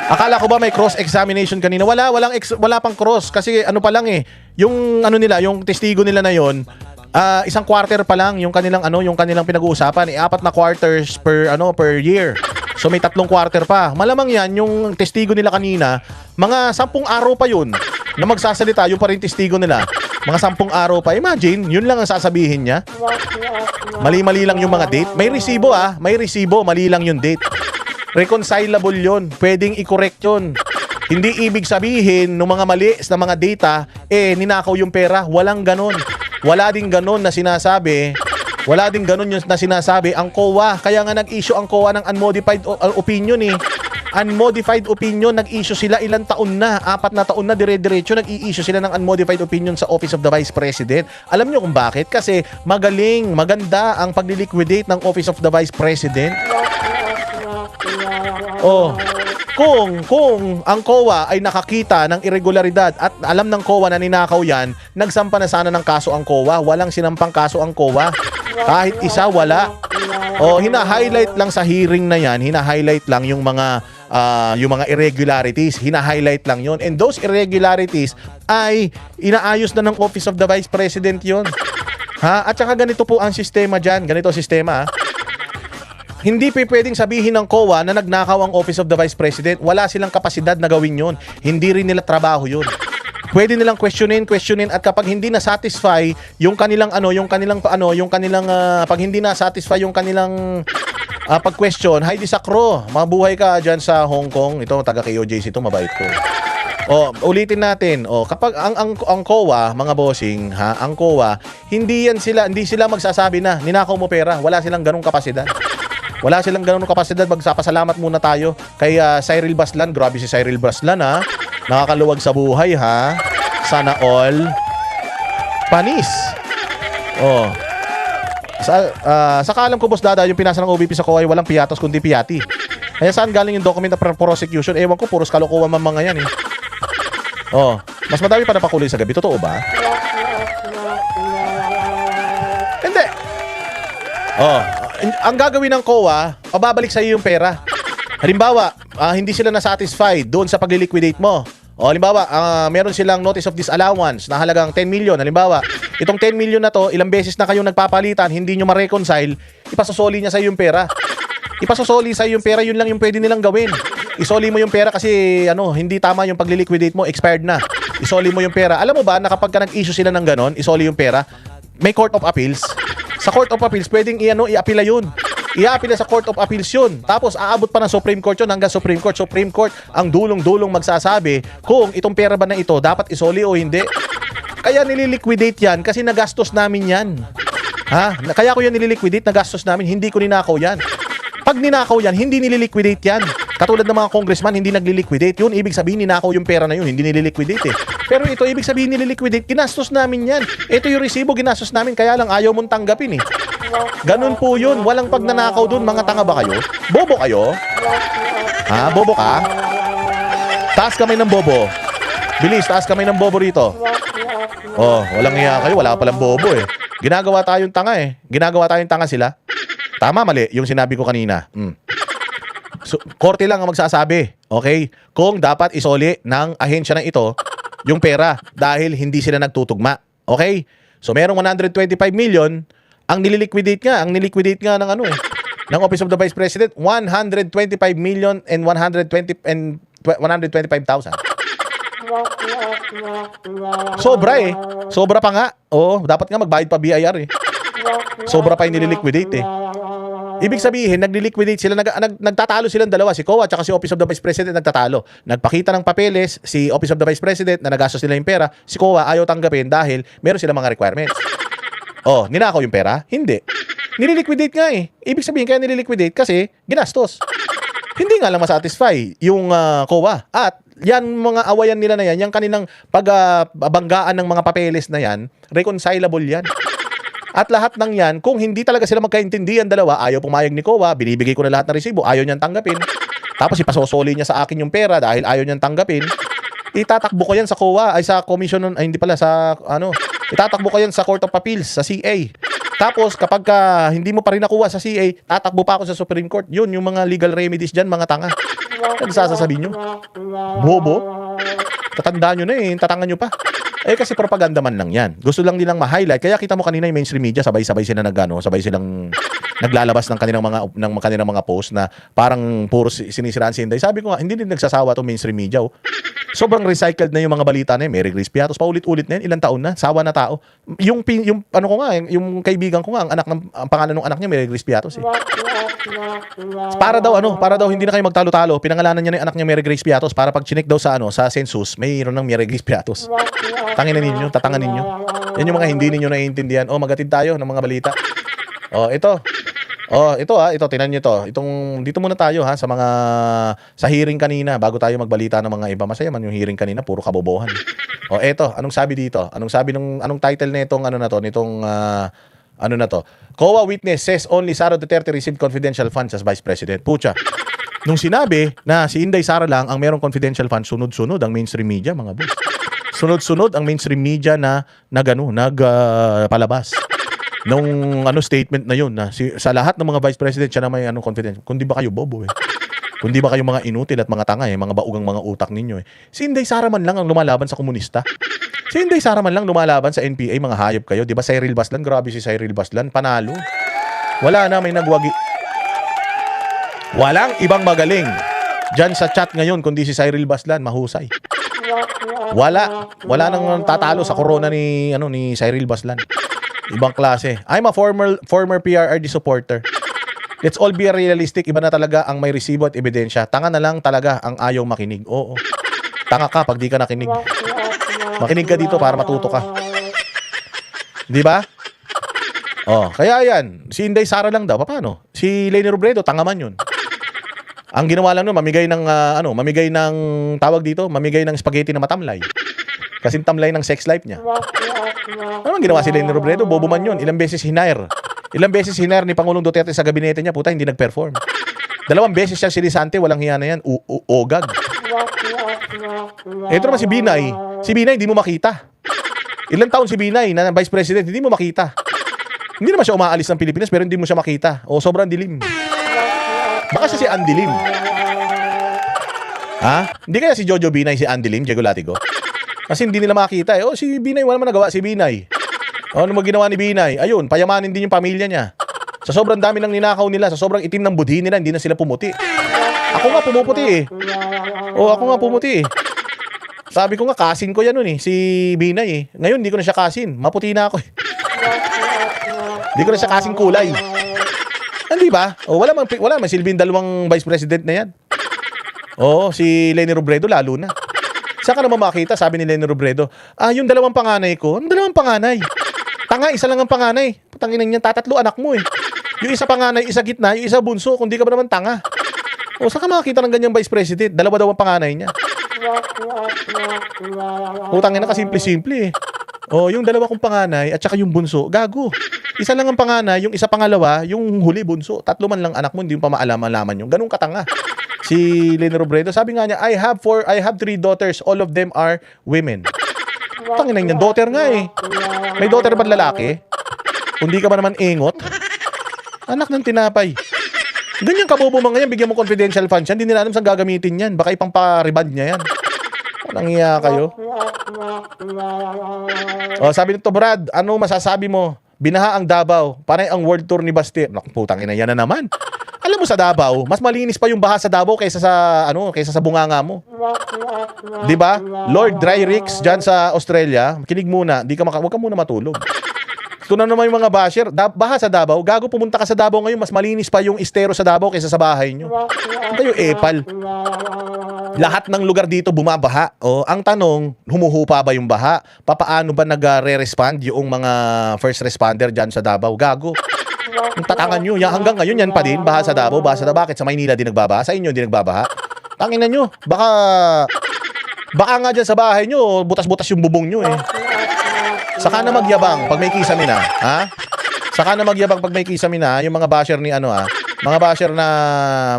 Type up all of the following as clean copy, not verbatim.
Akala ko ba may cross-examination kanina? Wala pang cross kasi ano pa lang eh. Yung ano nila, yung testigo nila na yon, isang quarter pa lang yung kanilang pinag-uusapan, 4 na quarters per year. So may 3 quarter pa. Malamang yan yung testigo nila kanina, mga 10 araw pa yun na magsasalita, yung pa rin testigo nila. Mga 10 araw pa. Imagine, yun lang ang sasabihin niya. Mali-mali lang yung mga date. May resibo, mali lang yung date. Reconcilable yun. Pwedeng i-correct yun. Hindi ibig sabihin ng mga mali na mga data, ninakaw yung pera. Walang ganon. Wala din ganon na sinasabi. Wala din ganon yung na sinasabi ang COA. Kaya nga nag-issue ang COA ng unmodified opinion eh. Unmodified opinion, nag-issue sila ilang taon na, 4 na taon na dire-diretso nag-i-issue sila ng unmodified opinion sa Office of the Vice President. Alam nyo kung bakit? Kasi maganda ang pag-liquidate ng Office of the Vice President. Kung ang COA ay nakakita ng irregularidad at alam ng COA na ninakaw yan, nagsampa na sana ng kaso ang COA. Walang sinampang kaso ang COA. Kahit isa, wala. Hina-highlight lang sa hearing na yan, hina-highlight lang yung mga irregularities, hina-highlight lang yon. And those irregularities ay inaayos na ng Office of the Vice President yon. At saka ganito po ang sistema dyan. Ganito ang sistema, Hindi pwedeng sabihin ng COA na nagnakaw ang Office of the Vice President. Wala silang kapasidad na gawin yun. Hindi rin nila trabaho yun. Pwede nilang questionin at kapag hindi na satisfy yung kanilang pag hindi na satisfy yung kanilang pag-question, Heidi Sacro, mabuhay ka diyan sa Hong Kong. Ito taga KOJC ito, mabait ko. Ulitin natin. Kapag ang COA, mga bossing, ang COA, hindi sila magsasabi na ninakaw mo pera. Wala silang ganung kapasidad. Wala silang ganung kapasidad. Magpasalamat muna tayo kay Cyril Baslan. Grabe si Cyril Baslan, nakakaluwag sa buhay, Sana all panis. Sa kaalam ko, Boss Dada, yung pinasa ng OVP sa COA ay walang piyatos kundi piyati. Kaya saan galing yung document of prosecution? Ewan ko, puros kalokohan mga yan eh. Mas madami pa napakulay sa gabi. Totoo ba? Hindi. Ang gagawin ng COA, babalik sa iyo yung pera. Halimbawa, hindi sila na-satisfied doon sa pag-liquidate mo. Halimbawa, meron silang notice of disallowance na halagang 10 million. Halimbawa, itong 10 million na to, ilang beses na kayong nagpapalitan, hindi nyo ma-reconcile, ipasosoli niya sa iyo yung pera. Ipasosoli sa iyo yung pera, yun lang yung pwede nilang gawin. Isoli mo yung pera kasi hindi tama yung pag-liquidate mo, expired na. Isoli mo yung pera. Alam mo ba na kapag nag-issue sila ng ganon, isoli yung pera, may Court of Appeals. Sa Court of Appeals, pwedeng i-apila yun. I-apila sa Court of Appeals yun. Tapos aabot pa ng Supreme Court yun hanggang Supreme Court. Supreme Court ang dulong-dulong magsasabi kung itong pera ba na ito dapat isoli o hindi. Kaya nililiquidate yan kasi nagastos namin yan. Kaya ko yan nililiquidate, nagastos namin, hindi ko ninakaw yan. Pag ninakaw yan, hindi nililiquidate yan. Katulad ng mga congressman, hindi nagliliquidate. Yun, ibig sabihin, ninakaw yung pera na yun, hindi nililiquidate eh. Pero ito, ibig sabihin nililiquidate, ginastos namin yan. Ito yung resibo, ginastos namin, kaya lang ayaw mong tanggapin eh. Ganun po yun, walang pagnanakaw dun. Mga tanga ba kayo? Bobo kayo? Bobo ka? Taas kamay ng bobo. Bilis, taas kamay ng bobo rito. Walang iya kayo, wala palang bobo eh. Ginagawa tayong tanga eh. Ginagawa tayong tanga sila. Tama, mali, yung sinabi ko kanina. So, korte lang ang magsasabi, okay? Kung dapat isoli ng ahensya na ito yung pera dahil hindi sila nagtutugma, okay? So, merong 125 million, ang nililiquidate nga ng ng Office of the Vice President, 125 million and 125,000. Sobra eh. Sobra pa nga. Dapat nga magbayad pa BIR eh. Sobra pa yung nililiquidate eh. Ibig sabihin, nagli-liquidate sila, nagtatalo silang dalawa, si COA at si Office of the Vice President nagtatalo. Nagpakita ng papeles si Office of the Vice President na nagastos nila yung pera, si COA ayaw tanggapin dahil meron silang mga requirements. Ninakaw yung pera? Hindi. Nililiquidate nga eh. Ibig sabihin kaya nililiquidate kasi ginastos. Hindi nga lang masatisfy yung COA. At yan, mga awayan nila na yan, yung kanilang pagbanggaan ng mga papeles na yan, reconcilable yan. At lahat ng yan, kung hindi talaga sila magkaintindihan dalawa, ayaw pumayag ni COA, binibigay ko na lahat ng resibo, ayaw niyang tanggapin. Tapos ipasosoli niya sa akin yung pera dahil ayaw niyang tanggapin. Itatakbo ko yan sa COA, ay sa commission, itatakbo ko yan sa Court of Appeals, sa CA. Tapos kapag hindi mo pa rin nakuha sa CA, tatakbo pa ako sa Supreme Court. Yun, yung mga legal remedies dyan, mga tanga. Ano sasasabihin nyo? Bobo? Tatandaan nyo na eh, tatangan nyo pa. Eh kasi propaganda man lang yan. Gusto lang nilang ma-highlight. Kaya kita mo kanina yung mainstream media, sabay-sabay sila sabay silang naglalabas ng kanilang mga post na parang puro sinisiraan si Inday. Sabi ko nga, hindi din nagsasawa to mainstream media. Oh. Sobrang recycled na yung mga balita na yun. Mary Grace Piatos, paulit-ulit na yun. Ilang taon na, sawa na tao. Yung ano ko nga, yung kaibigan ko nga, ang pangalan ng anak niya, Mary Grace Piatos. Eh. Para daw hindi na kayo magtalo-talo. Pinangalanan niya ng anak niya Mary Grace Piatos para pag chinek daw sa census, mayroon ng Mary Grace Piatos. Tangina ninyo, tatangan ninyo. Yan yung mga hindi ninyo naiintindihan. Oh, magatid tayo ng mga balita. Oh, ito. Oh, ito tinan niyo to. Dito muna tayo ha sa hearing kanina bago tayo magbalita ng mga iba. Masaya man yung hearing kanina, puro kabobohan. Oh, ito, anong sabi dito? Anong title nitong COA witness says only Sara Duterte received confidential funds as Vice President. Pucha. Nung sinabi na si Inday Sara lang ang merong confidential funds, sunod-sunod ang mainstream media, mga boss. Sunod-sunod ang mainstream media na palabas. Nung statement na yun na sa lahat ng mga Vice President siya na may confidential. Kundi ba kayo bobo eh? Kundi ba kayo mga inutil at mga tanga eh, mga baugang mga utak ninyo eh. Si Inday Sara man lang ang lumalaban sa komunista. Si Inday Sara man lang lumalaban sa NPA, mga hayop kayo. Di ba Cyril Baslan? Grabe si Cyril Baslan. Panalo. Wala na, may nagwagi. Walang ibang magaling dyan sa chat ngayon kundi si Cyril Baslan. Mahusay. Wala nang tatalo sa corona ni Cyril Baslan. Ibang klase. I'm a former PRRD supporter. Let's all be realistic. Iba na talaga ang may resibo at ebidensya. Tanga na lang talaga ang ayaw makinig. Oo. Tanga ka pag di ka nakinig. Makinig ka dito para matuto ka. Di ba? Oh, kaya yan. Si Inday Sara lang daw. Paano? Si Leni Robredo, tanga man yun. Ang ginawa lang nun, mamigay ng spaghetti na matamlay. Kasing tamlay ng sex life niya. Ano ang ginawa si Leni Robredo? Bobo man yun. Ilang beses hinire ni Pangulong Duterte sa gabinete niya. Puta, hindi nag-perform. 2 beses siya sinisante, walang hiya na yan. Ogag. Ito naman si Binay. Si Binay, hindi mo makita. Ilang taon si Binay na Vice President, hindi mo makita. Hindi naman siya umaalis ng Pilipinas, pero hindi mo siya makita. O, sobrang dilim. Baka siya si Andilim. Ha? Hindi kaya si Jojo Binay si Andilim, Diego Latigo? Kasi hindi nila makita eh. Oh, si Binay, wala man nagawa si Binay. Oh, ano ginawa ni Binay? Ayun, payamanin din yung pamilya niya. Sa sobrang dami ng ninakaw nila, sa sobrang itim ng budhi nila, hindi na sila pumuti. Ako nga pumuputi eh. Oh, ako nga pumuti eh. Sabi ko nga, kasin ko yan nun eh, si Binay eh. Ngayon, hindi ko na siya kasin. Maputi na ako eh. Hindi ko na siya kasing kulay. Hindi ba? Oh, wala man silbing dalawang Vice President na yan. Oo, si Leni Robredo lalo na. Saan ka naman makita, sabi ni Leni Robredo, yung 2 panganay ko, 2 panganay? Tanga, isa lang ang panganay. Putanginan niyan, 3 anak mo eh. Yung isa panganay, isa gitna, yung isa bunso, kung di ka ba naman tanga. O, saan ka makakita ng ganyang Vice President? 2 daw ang panganay niya. Putangin na kasimple-simple eh. O, yung 2 kong panganay at saka yung bunso, gago. Isa lang ang panganay, yung isa pangalawa, yung huli bunso. 3 man lang anak mo, hindi mo pa maalaman yun. Ganun katanga. Si Leni Robredo, sabi nga niya, I have 3 daughters, all of them are women. Tangina niyan, daughter nga eh. May daughter ba lalaki? Kung di ka ba naman engot? Anak ng tinapay. Ganyan kabobo mga yan, bigyan mo confidential funds yan, hindi nila alam saan gagamitin yan. Baka ipang pa-reband niya yan. Walang iya kayo. O, sabi nito, Brad, ano masasabi mo? Binaha ang Davao, panay ang world tour ni Basti. Putang ina, yan na naman. Alam mo sa Davao, mas malinis pa yung baha sa Davao kaysa sa bunganga mo. 'Di ba? Lord Dry Ricks diyan sa Australia, kinig muna, wag ka muna matulog. Ito na naman yung mga basher, baha sa Davao, gago pumunta ka sa Davao ngayon, mas malinis pa yung estero sa Davao kaysa sa bahay nyo. Kayo epal. Lahat ng lugar dito bumabaha. O, ang tanong, humuhupa ba yung baha? Papaano ba nagre-respond yung mga first responder diyan sa Davao? Gago. Ang tatangan nyo, hanggang ngayon yan pa din, baha sa Davao. Bakit sa Maynila din nagbabaha? Sa inyo din nagbabaha? Tanginan nyo, baka nga dyan sa bahay nyo, butas-butas yung bubong nyo eh. Saka na magyabang pag may kisame na, ha? Saka na magyabang pag may kisame na, yung mga basher ni mga basher na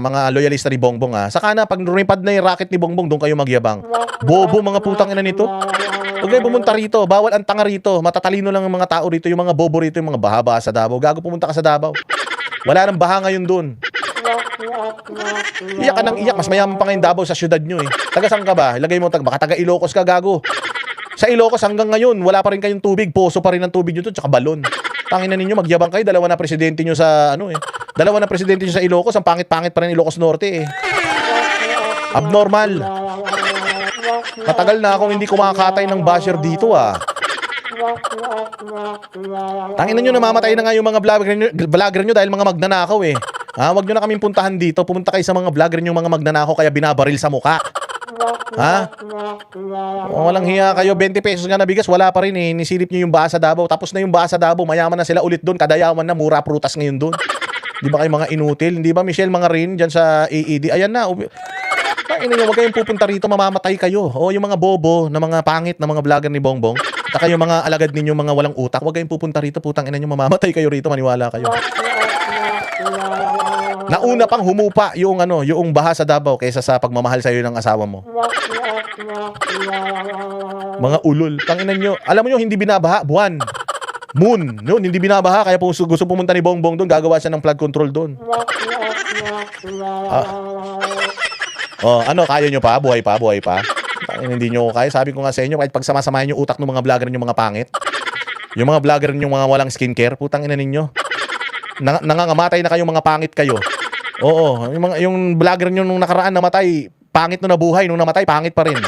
mga loyalista ni Bongbong Saka na pag rumipad na yung racket ni Bongbong, doon kayo magyabang. Bobo mga putang ina nito. Huwag kayo pumunta rito, bawal ang tanga rito. Matatalino lang ang mga tao rito, yung mga bobo rito, yung mga baha sa Davao. Gago pumunta ka sa Davao. Wala nang baha ngayon doon. Iyak ka ng iyak. Mas mayaman pa ngayon Davao sa syudad nyo eh. Taga saan ka ba? Ilagay mo, baka taga Ilocos ka, gago. Sa Ilocos hanggang ngayon, wala pa rin kayong tubig. Poso pa rin ang tubig nyo doon, tsaka balon. Tangin na ninyo, magyabang kayo. Dalawa na presidente nyo sa, ano eh. Dalawa na presidente nyo sa Ilocos. Ang pangit-pangit pa rin Ilocos Norte eh. Abnormal. Matagal na akong hindi kumakatay ng basher dito ah. Tangin na nyo, namamatay na nga yung mga vlogger nyo dahil mga magnanakaw eh. Wag nyo na kaming puntahan dito. Pumunta kayo sa mga vlogger nyo, mga magnanakaw, kaya binabaril sa muka. Ha? Walang hiya kayo. 20 pesos nga na bigas, wala pa rin eh. Nisilip nyo yung Baha sa Davao. Tapos na yung Baha sa Davao, mayaman na sila ulit doon. Kadayawan na, mura prutas ngayon doon. Di ba kayo mga inutil? Di ba Michelle, mga rin dyan sa AED? Ayan na. Huwag kayong pupunta rito, mamamatay kayo. O yung mga bobo na mga pangit na mga vlogger ni Bongbong, saka yung mga alagad ninyo, mga walang utak, huwag kayong pupunta rito, putang ina nyo, mamamatay kayo rito, maniwala kayo. Nauna pang humupa yung yung Baha sa Davao kaysa sa pagmamahal sa iyo ng asawa mo. Mga ulol, tanginan nyo. Alam mo nyo, hindi binabaha, buwan. Moon, no? Hindi binabaha, kaya gusto pumunta ni Bongbong doon, gagawa siya ng flood control doon. Kaya nyo pa? Buhay pa? Hindi nyo kaya. Sabi ko nga sa inyo, kahit pagsamasamahin yung utak ng mga vlogger nyo, mga pangit. Yung mga vlogger nyo, mga walang skincare, putang ina ninyo. Nangangamatay na kayong mga pangit kayo. Oo, yung vlogger nyo nung nakaraan namatay, pangit nung nabuhay, nung namatay, pangit pa rin.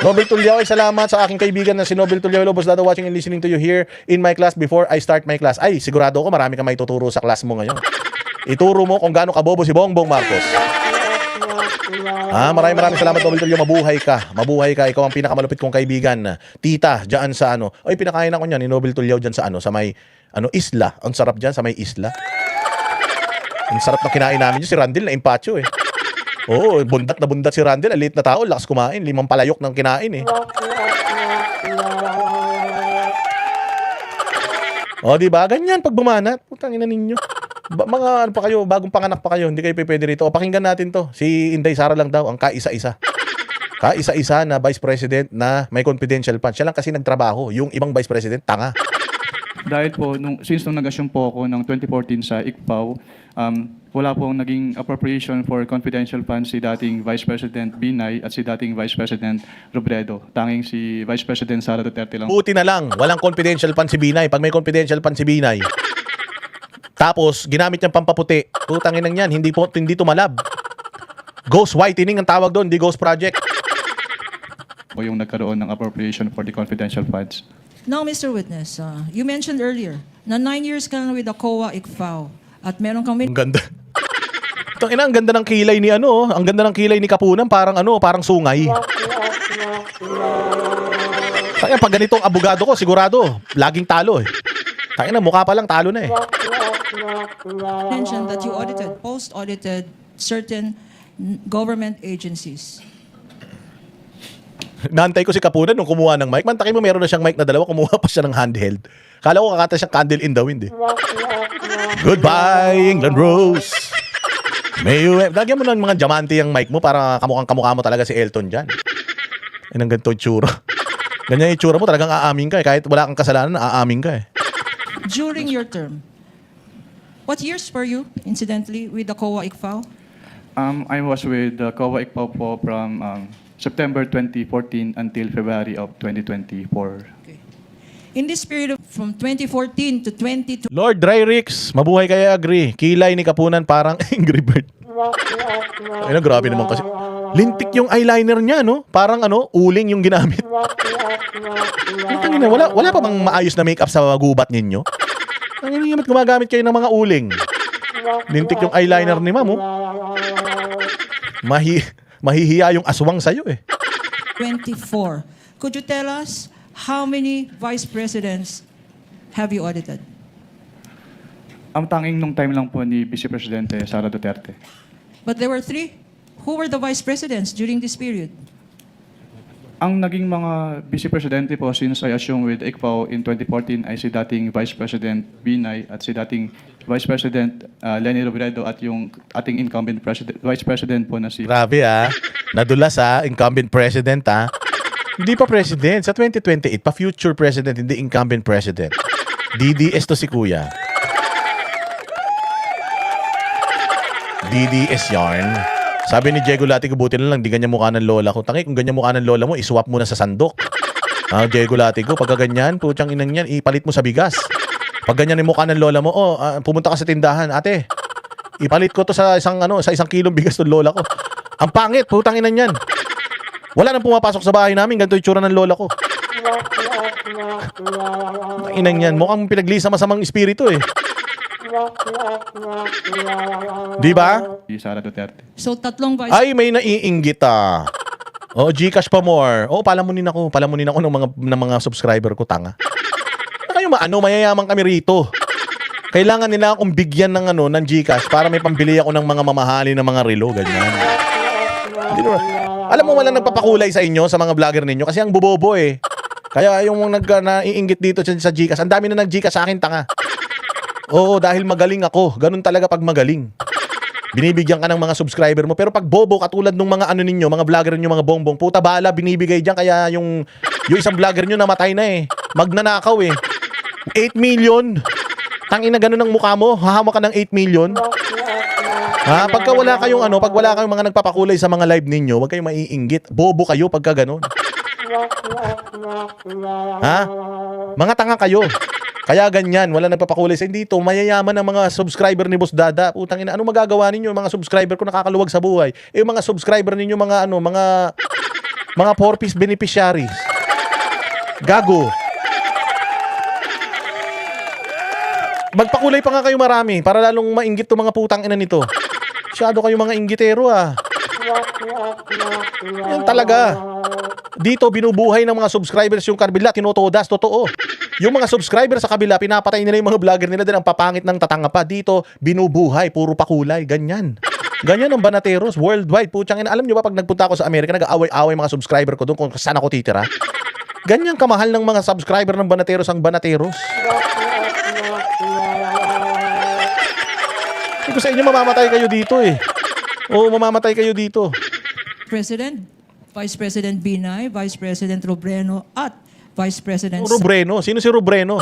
Nobel Tulyao, salamat sa aking kaibigan na si Nobel Tulyao. Lobos data watching and listening to you here in my class before I start my class. Ay, sigurado ko marami kang may tuturo sa class mo ngayon. Ituro mo kung gaano kabobo si Bongbong Marcos. Maraming salamat Nobel Tulyao. Mabuhay ka. Ikaw ang pinakamalupit kong kaibigan. Tita, dyan sa Ay, pinakain ako niyan ni Nobel Tulyao dyan sa sa may isla. Ang sarap dyan sa may isla. Ang sarap na kinain namin yun. Si Randall na impacho eh. Oo, bundat na bundat si Randall. Alit na tao, lakas kumain. 5 palayok ng kinain eh. Diba? Ganyan pag bumanat. Putang ina ninyo. Mga pa kayo, bagong panganak pa kayo, hindi kayo pwede rito. Pakinggan natin to. Si Inday Sara lang daw, ang kaisa-isa. Kaisa-isa na Vice President na may confidential fund. Siya lang kasi nagtrabaho. Yung ibang Vice President, tanga. Dahil po, since nung nag-assume po ako ng 2014 sa ICPAO, wala pong naging appropriation for confidential funds si dating Vice President Binay at si dating Vice President Robredo. Tanging si Vice President Sara Duterte lang. Buti na lang, walang confidential fund si Binay. Pag may confidential fund si Binay, tapos ginamit niyang pampaputi, putangin lang yan, hindi tumalab. Ghost whitening ang tawag doon, di ghost project. O yung nagkaroon ng appropriation for the confidential funds. Now, Mr. Witness, you mentioned earlier na 9 years ka na with the COA ICFAO at meron kang... Ang ganda. Ang ganda ng kilay ni ang ganda ng kilay ni Kapunan, parang parang sungay. Kaya pag ganitong abogado ko, sigurado, laging talo eh. Tangina, mukha pa lang talo na eh. Mentioned that you post-audited certain government agencies. Naantay ko si Kapunan nung kumuha ng mic. Mantakin mo, meron na siyang mic na dalawa, kumuha pa siya ng handheld. Kala ko kakata siyang Candle in the Wind eh. Goodbye, England Rose. May you... Lagyan mo ng mga diamante yung mic mo para kamukha mo talaga si Elton dyan. Yan ang ganito itsura. Ganyan yung itsura mo, talagang aamin ka eh. Kahit wala kang kasalanan, aamin ka eh. During your term, what years were you, incidentally, with the COA ICFAO? I was with the COA ICPAO po from September 2014 until February of 2024. Okay. In this period from 2014 to 2020, Lord Dry Ricks, mabuhay kaya agree. Kilay ni Kapunan parang Angry Bird. Ay na, grabe naman kasi. Lintik yung eyeliner niya, no? Parang uling yung ginamit. Wala pa bang maayos na makeup sa gubat ninyo? Ang hindi gumagamit kayo ng mga uling. Lintik yung eyeliner ni Ma'am, oh. Mahihiya yung aswang sa'yo eh. 24. Could you tell us how many vice presidents have you audited? Ang tanging nung time lang po ni Vice Presidente Sara Duterte. But there were 3. Who were the vice presidents during this period? Ang naging mga Vice Presidente po since I assumed with ICPAO in 2014 ay si dating Vice President Binay at si dating Vice President Leni Robredo at yung ating incumbent Vice President po na si... Grabe nadulas incumbent president Hindi pa president. Sa 2028, pa future president, hindi incumbent president. DDS to si Kuya. DDS yarn. Sabi ni Diego Latigo, buti na lang, di ganyan mukha ng lola ko. Tangi, kung ganyan mukha ng lola mo, iswap mo na sa sandok. Diego Latigo, pagka ganyan, putyang inang yan, ipalit mo sa bigas. Pag ganyan yung mukha ng lola mo, pumunta ka sa tindahan, ate, ipalit ko to sa isang kilong bigas ng lola ko. Ang pangit, putang inan yan. Wala nang pumapasok sa bahay namin, ganito yung tsura ng lola ko. Inang yan, mukhang pinaglisa masamang espiritu eh. Di ba? Si Sara Duterte. So, tatlong vice Ay, may naiinggit ah. Oh, Gcash pa more. Oh, palamunin ako ng mga subscriber ko, tanga. Kayo mayayaman kami rito. Kailangan nila akong bigyan ng Gcash para may pambili ako ng mga mamahali na mga relo, ganyan. Hindi naman. Alam mo, wala nagpapakulay sa inyo, sa mga vlogger ninyo, kasi ang bobobo eh. Kaya yung naiinggit dito sa Gcash, ang dami na nag-Gcash sa akin, tanga. Oo, dahil magaling ako. Ganun talaga pag magaling. Binibigyan ka ng mga subscriber mo. Pero pag bobo, katulad ng mga ninyo, mga vlogger ninyo, mga bongbong, puta bala, binibigay dyan. Kaya yung isang vlogger nyo namatay na eh. Magnanakaw eh. 8 million. Tangina, ganun ang mukha mo. Hahama ka ng 8 million. Pagka wala kayong pag wala kayong mga nagpapakulay sa mga live ninyo, huwag kayong maiinggit. Bobo kayo pagka ganun. Mga tanga kayo. Kaya ganyan, wala nagpapakulay sa dito. Mayayaman ang mga subscriber ni Boss Dada. Putang ina, ano magagawa ninyo? Mga subscriber ko nakakaluwag sa buhay. Yung mga subscriber ninyo, mga 4-piece beneficiaries. Gago. Magpakulay pa nga kayo marami para lalong mainggit to mga putang ina nito. Masyado kayo mga inggitero ah. Yan talaga. Dito, binubuhay ng mga subscribers yung kabila, tinutodas, totoo. Yung mga subscribers sa kabila, pinapatay nila yung mga vlogger nila din ang papangit ng tatanga pa. Dito, binubuhay, puro pakulay, ganyan. Ganyan ang Banateros, worldwide. Putsang ina, alam nyo ba pag nagpunta ako sa Amerika, nag-aaway-aaway mga subscriber ko doon kung saan ako titira? Ganyan kamahal ng mga subscriber ng Banateros ang Banateros. Ito sa inyo, mamamatay kayo dito eh. Oo, mamamatay kayo dito. President, Vice President Binay, Vice President Robredo, at Vice President Robreno? Sino si Robreno?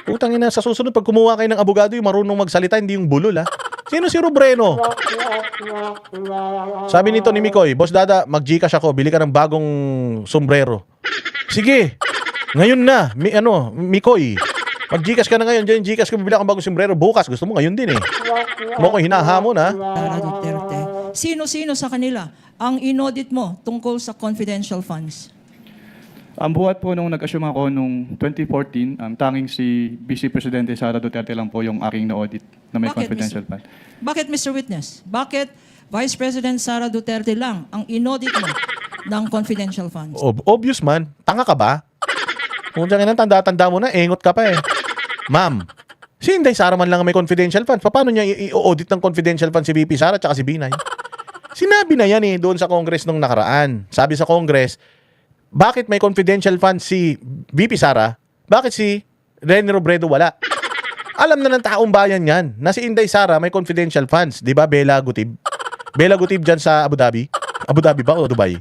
Putang ina, sa susunod pag kumuha kayo ng abogado, yung marunong magsalita, hindi yung bulol ha. Sino si Robreno? Sabi nito ni Mikoy, Boss Dada, mag-Gcash ako, bili ka ng bagong sombrero. Sige, ngayon na, Mikoy. Mag-Gcash ka na ngayon, dyan Gcash ko, bibili ka ng bagong sombrero. Bukas, gusto mo ngayon din eh. Mo ko hinahamon ha. Sara Duterte. Sino-sino sa kanila ang inaudit mo tungkol sa confidential funds? Ang buhat po nung nag-assume ako nung 2014, tanging si Vice Presidente Sara Duterte lang po yung aking na-audit na may confidential fund. Bakit, Mr. Witness? Bakit Vice President Sara Duterte lang ang inaudit mo ng confidential funds? Obvious man. Tanga ka ba? Kung dyan tanda-tanda mo na, engot ka pa eh. Ma'am, si Inday Sara man lang ang may confidential funds. Paano niya i-audit ng confidential funds si VP Sara at si Binay? Sinabi na yan eh doon sa Congress nung nakaraan. Sabi sa Congress, bakit may confidential funds si VP Sara? Bakit si Rene Robredo wala? Alam na ng taong bayan yan na si Inday Sara may confidential funds. Di ba, Bella Gutib? Bella Gutib dyan sa Abu Dhabi? Abu Dhabi ba o Dubai?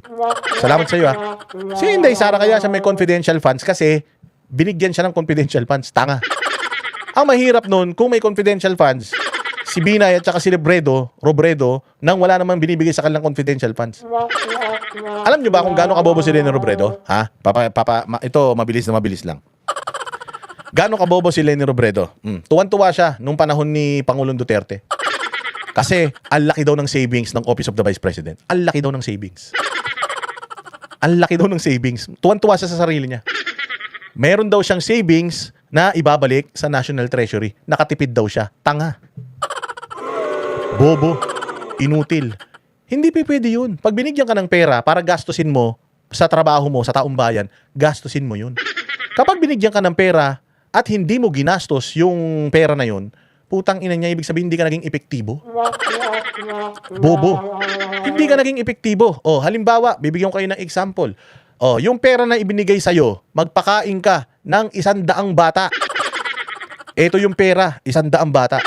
Salamat sa iyo ha. Si Inday Sara kaya siya may confidential funds kasi binigyan siya ng confidential funds. Tanga. Ang mahirap nun, kung may confidential funds, si Binay at saka si Robredo, nang wala namang binibigay sa kanilang confidential funds. Alam nyo ba kung gaano kabobo si Leni Robredo? Ha? Ito, mabilis lang. Gaano kabobo si Leni Robredo? Tuwan-tuwa siya nung panahon ni Pangulong Duterte. Kasi, ang laki daw ng savings ng Office of the Vice President. Ang laki daw ng savings. Ang laki daw ng savings. Tuwan-tuwa siya sa sarili niya. Meron daw siyang savings na ibabalik sa National Treasury. Nakatipid daw siya. Tanga. Bobo. Inutil. Hindi pwede yun. Pag binigyan ka ng pera para gastusin mo sa trabaho mo, sa taong bayan, gastusin mo yun. Kapag binigyan ka ng pera at hindi mo ginastos yung pera na yun, putang ina niya, ibig sabihin hindi ka naging epektibo. Bobo. Hindi ka naging epektibo. O, halimbawa, bibigyan ko kayo ng example. O, yung pera na ibinigay sa'yo, magpakain ka ng 100 bata. Ito yung pera, 100 bata.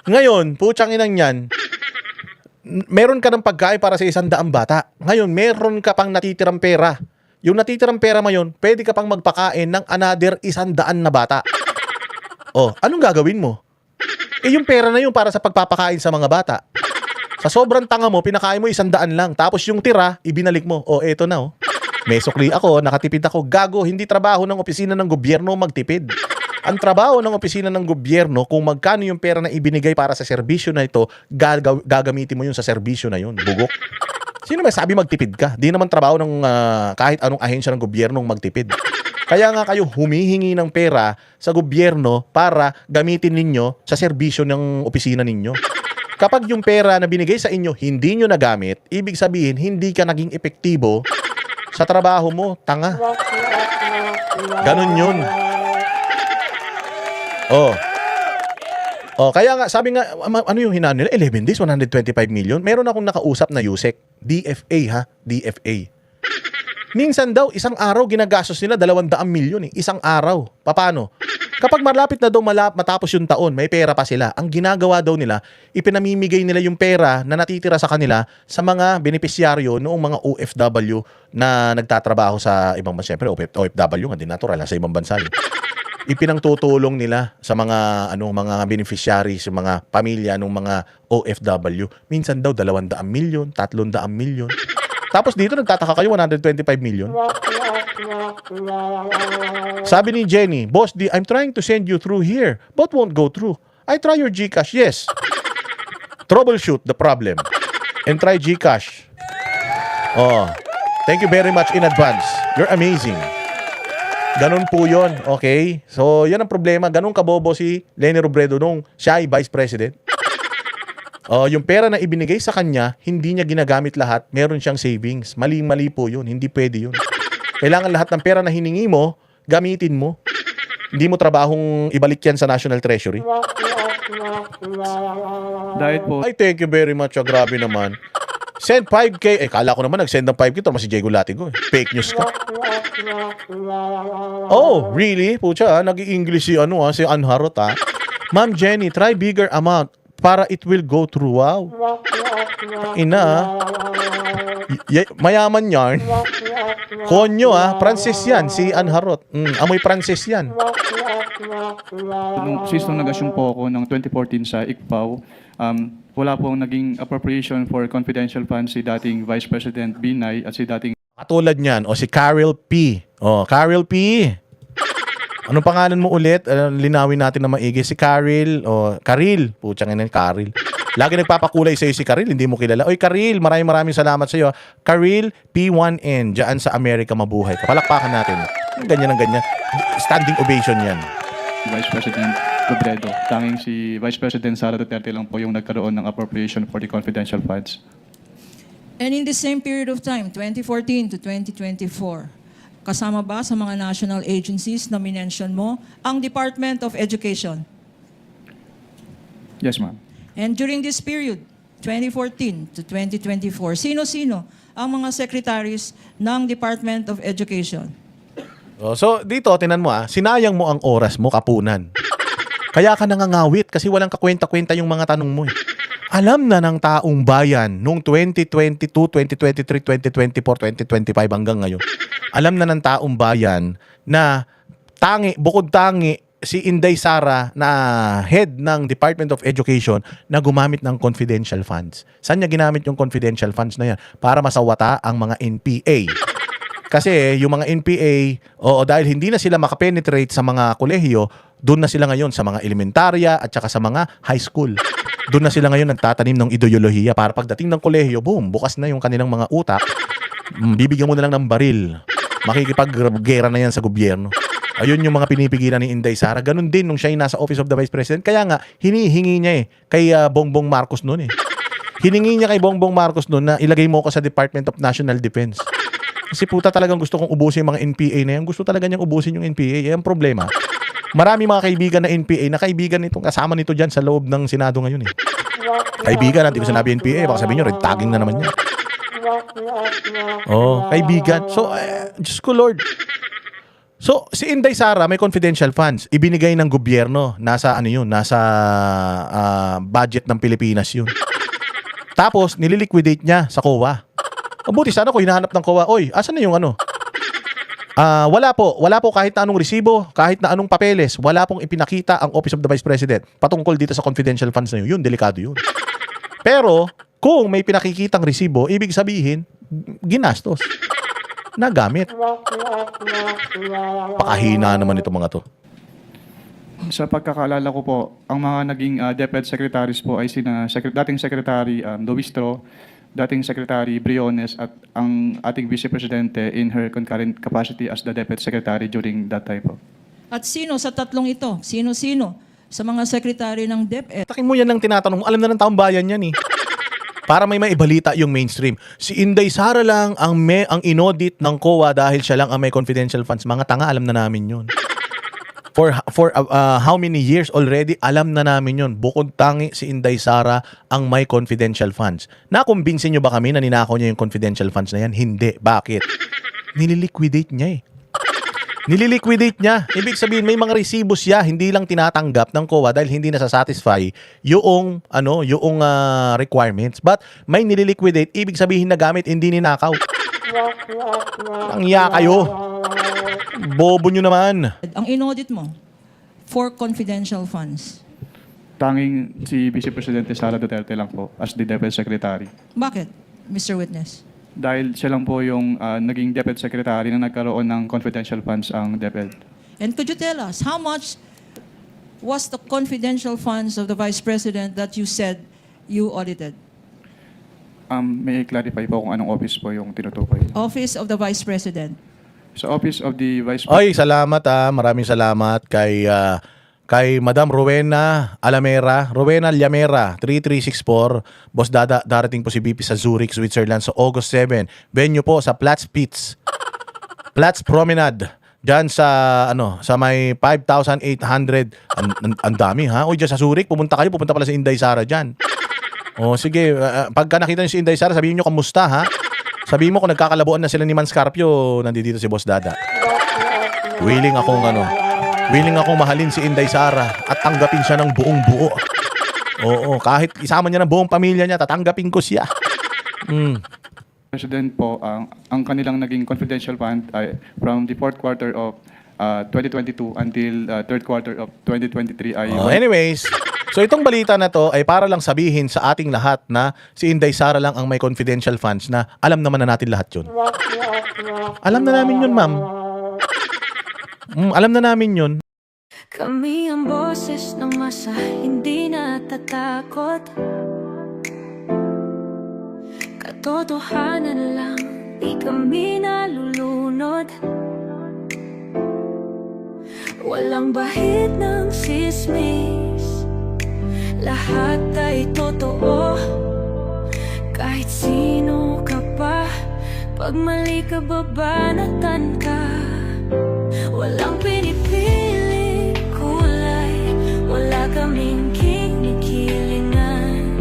Ngayon, putsang inang yan, meron ka ng pagkain para sa 100 bata. Ngayon, meron ka pang natitirang pera. Yung natitirang pera mo yun, pwede ka pang magpakain ng another 100 na bata. Oh, anong gagawin mo? Eh yung pera na yun para sa pagpapakain sa mga bata. Sa sobrang tanga mo, pinakain mo 100 lang. Tapos yung tira, ibinalik mo. O, eto na, oh. May sukli ako, nakatipid ako. Gago, hindi trabaho ng opisina ng gobyerno magtipid. Ang trabaho ng opisina ng gobyerno, kung magkano yung pera na ibinigay para sa serbisyo na ito, gagamitin mo yun sa serbisyo na yun. Bugok. Sino may sabi magtipid ka? Di naman trabaho ng kahit anong ahensya ng gobyerno magtipid. Kaya nga kayo humihingi ng pera sa gobyerno para gamitin ninyo sa serbisyo ng opisina ninyo. Kapag yung pera na binigay sa inyo hindi nyo nagamit, ibig sabihin hindi ka naging epektibo sa trabaho mo. Tanga. Ganun yun. Kaya nga, sabi nga, ano yung hinaan nila? 11 days, 125 million. Meron akong nakausap na USEC. DFA ha? DFA. Minsan daw, isang araw ginagastos nila 200 milyon eh. Isang araw. Paano? Kapag malapit na daw matapos yung taon, may pera pa sila. Ang ginagawa daw nila, ipinamimigay nila yung pera na natitira sa kanila sa mga benepisyaryo noong mga OFW na nagtatrabaho sa ibang bansa. Siyempre, OFW nga din natural sa ibang bansa. Ipinangtutulong nila sa mga mga beneficiaries, sa mga pamilya ng mga OFW. Minsan daw 200 milyon, 300 milyon. Tapos dito nagtataka kayo 125 million. Sabi ni Jenny, Boss D, I'm trying to send you through here but won't go through. I try your GCash. Yes. Troubleshoot the problem and try GCash. Oh, thank you very much in advance. You're amazing. Ganun po yun, okay? So, yan ang problema. Ganun kabobo si Leni Robredo nung siya ay Vice President. Yung pera na ibinigay sa kanya, hindi niya ginagamit lahat. Meron siyang savings. Mali-mali po yun. Hindi pwede yun. Kailangan lahat ng pera na hiningi mo, gamitin mo. Hindi mo trabahong ibalik yan sa National Treasury. Dahil po, Ay, thank you very much. Grabe naman. Send 5K. Kala ko naman nag-send ng 5K. Ito naman si Jay Gulatigo. Fake news ka. Oh, really? Pucha, nag-i-English si si Anharot Ma'am Jenny, try bigger amount para it will go through. Wow. Mayaman yarn. Konyo Francis yan, si Anharot. Amoy Francis yan. since nung nag-assume po ako ng 2014 sa ICPAW, wala pong naging appropriation for confidential funds si dating Vice President Binay at si dating Katulad niyan, si Carol P. Carol P. Anong pangalan mo ulit? Linawin natin na maigi. Si Karil. Karil. Putsang ina, Karil. Lagi nagpapakulay sa'yo si Karil, hindi mo kilala. Oy, Karil, maraming salamat sa'yo. Karil P1N, dyan sa Amerika mabuhay. Palakpakan natin. Ganyan ang ganyan. Standing ovation yan. Vice President Robredo. Tanging si Vice President Sara Duterte lang po yung nagkaroon ng appropriation for the confidential funds. And in the same period of time, 2014 to 2024, kasama ba sa mga national agencies na minention mo ang Department of Education? Yes, ma'am. And during this period, 2014 to 2024, sino-sino ang mga secretaries ng Department of Education? So, dito, tinan mo sinayang mo ang oras mo, kapunan. Kaya ka nangangawit kasi walang kakwenta-kwenta yung mga tanong mo. Alam na ng taong bayan noong 2022, 2023, 2024, 2025 hanggang ngayon. Alam na ng taong bayan na bukod tangi si Inday Sara na head ng Department of Education na gumamit ng confidential funds. Saan niya ginamit yung confidential funds na yan? Para masawata ang mga NPA. Kasi yung mga NPA, dahil hindi na sila makapenetrate sa mga kolehiyo, doon na sila ngayon sa mga elementarya at saka sa mga high school. Doon na sila ngayon nagtatanim ng ideolohiya para pagdating ng kolehiyo, boom, bukas na yung kanilang mga utak. Bibigyan mo na lang ng baril. Makikipaggera na yan sa gobyerno. Ayun yung mga pinipigilan ni Inday Sara. Ganun din nung siya ay nasa Office of the Vice President. Kaya nga, hinihingi niya kay Bongbong Marcos noon Hiningi niya kay Bongbong Marcos noon na ilagay mo ko sa Department of National Defense. Kasi puta talagang gusto kong ubusin yung mga NPA na yan. Gusto talaga niyang ubusin yung NPA. Yan ang problema. Marami mga kaibigan na NPA na kaibigan nito, kasama nito dyan sa loob ng Senado ngayon Kaibigan, hindi ko sinabi NPA, baka sabihin nyo, red tagging na naman yan. Kaibigan. So, Diyos ko Lord. So, si Inday Sara may confidential funds. Ibinigay ng gobyerno. Nasa budget ng Pilipinas yun. Tapos, nililiquidate niya sa COA. Mabuti sana kung hinahanap ng COA, oy, asan na yung Wala po kahit na anong resibo, kahit na anong papeles, wala pong ipinakita ang Office of the Vice President patungkol dito sa confidential funds na yun. Yun, delikado yun. Pero, kung may pinakikitang resibo, ibig sabihin, ginastos. Nagamit. Pakahina naman itong mga to. Sa pagkakaalala ko po, ang mga naging DepEd secretaries po ay dating Secretary Duistro, dating Secretary Briones at ang ating Vice Presidente in her concurrent capacity as the DepEd Secretary during that time po. At sino sa tatlong ito? Sino-sino sa mga sekretary ng DepEd? Takin mo yan ng tinatanong, alam na ng taong bayan yan eh. Para may maibalita yung mainstream. Si Inday Sara lang ang inaudit ng COA dahil siya lang ang may confidential funds. Mga tanga, alam na namin yun. For how many years already, alam na namin yun. Bukod tangi si Inday Sara ang may confidential funds. Nakumbinsin nyo ba kami na ninakaw niya yung confidential funds na yan? Hindi. Bakit? Nililiquidate niya eh. Nililiquidate niya. Ibig sabihin, may mga resibo siya, hindi lang tinatanggap ng COA dahil hindi nasasatisfy yung requirements. But may nililiquidate, ibig sabihin na gamit, hindi ninakaw. Ang iya kayo. Bobo nyo naman. Ang inaudit mo for confidential funds. Tanging si Vice Presidente Sara Duterte lang po as the DepEd Secretary. Bakit, Mr. Witness? Dahil siya lang po yung naging DepEd Secretary na nagkaroon ng confidential funds ang DepEd. And could you tell us, how much was the confidential funds of the Vice President that you said you audited? May i-clarify po kung anong office po yung tinutukoy. Office of the Vice President. Sa Office of the Vice Oy, salamat Maraming salamat kay Madam Rowena Llamera, 3364. Boss Dada, darating po si BP sa Zurich, Switzerland sa August 7. Venue po sa Platz Promenade. Diyan sa may 5,800. Ang dami ha. Oy, diyan sa Zurich, pupunta pala si Inday Sara diyan. Oh, sige, pagka nakita niyo si Inday Sara, sabihin niyo kamusta ha. Sabihin mo kung nagkakalabuan na sila ni Man Scarpio, nandito si Boss Dada. Willing akong mahalin si Inday Sara at tanggapin siya ng buong buo. Oo, kahit isama niya ng buong pamilya niya, tatanggapin ko siya. President po, ang kanilang naging confidential fund ay from the fourth quarter of 2022 until third quarter of 2023 ay... Anyways, so itong balita na to ay para lang sabihin sa ating lahat na si Inday Sara lang ang may confidential funds na alam naman na natin lahat yun. Alam na namin yun, ma'am. Alam na namin yun. Kami ang boses ng masa, hindi natatakot. Katotohanan lang, di kami nalulunod. Walang bahid ng sismis, lahat ay totoo. Kahit sino ka pa, pag mali ka babanatan ka. Walang pinipili kulay, wala kaming kinikilingan.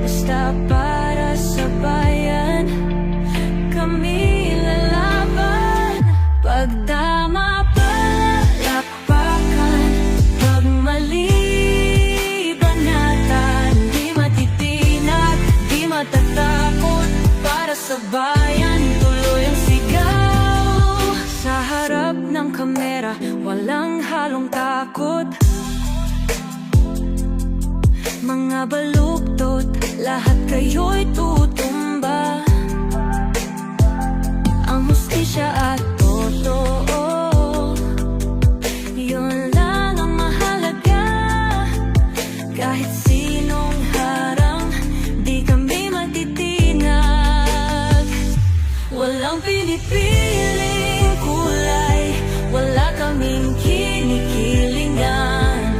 Basta para sa bayan, kami lalaban. Pag tama palapakan, pag mali banatan. Di matitinag, di matatakot, para sa bayan tuloy ang sigaw. Sa harap ng kamera, walang halong takot. Mga baluktot, lahat kayo'y tutumba. Ang hustisya at totoo, yun lang ang mahalaga. Kahit sinong harang, di kami matitinag. Walang pinipiling kulay, wala kaming kinikilingan.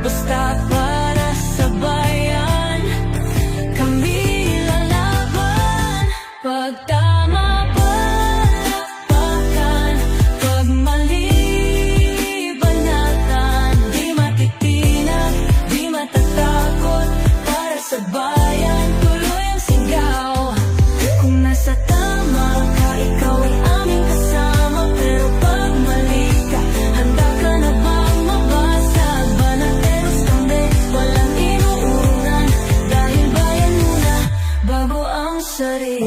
Basta para sa bayan, kami lalaban. Pag tama palapakan, pag mali banatan. Di matitinag, di matatakot, para sa bayan tuloy ang sigaw. Kung nasa tama ka, ikaw ay aming kasama. Pero pag mali ka, handa ka na bang mabasag? Banateros kami, walang inuunan, dahil bayan muna bago ang sarili.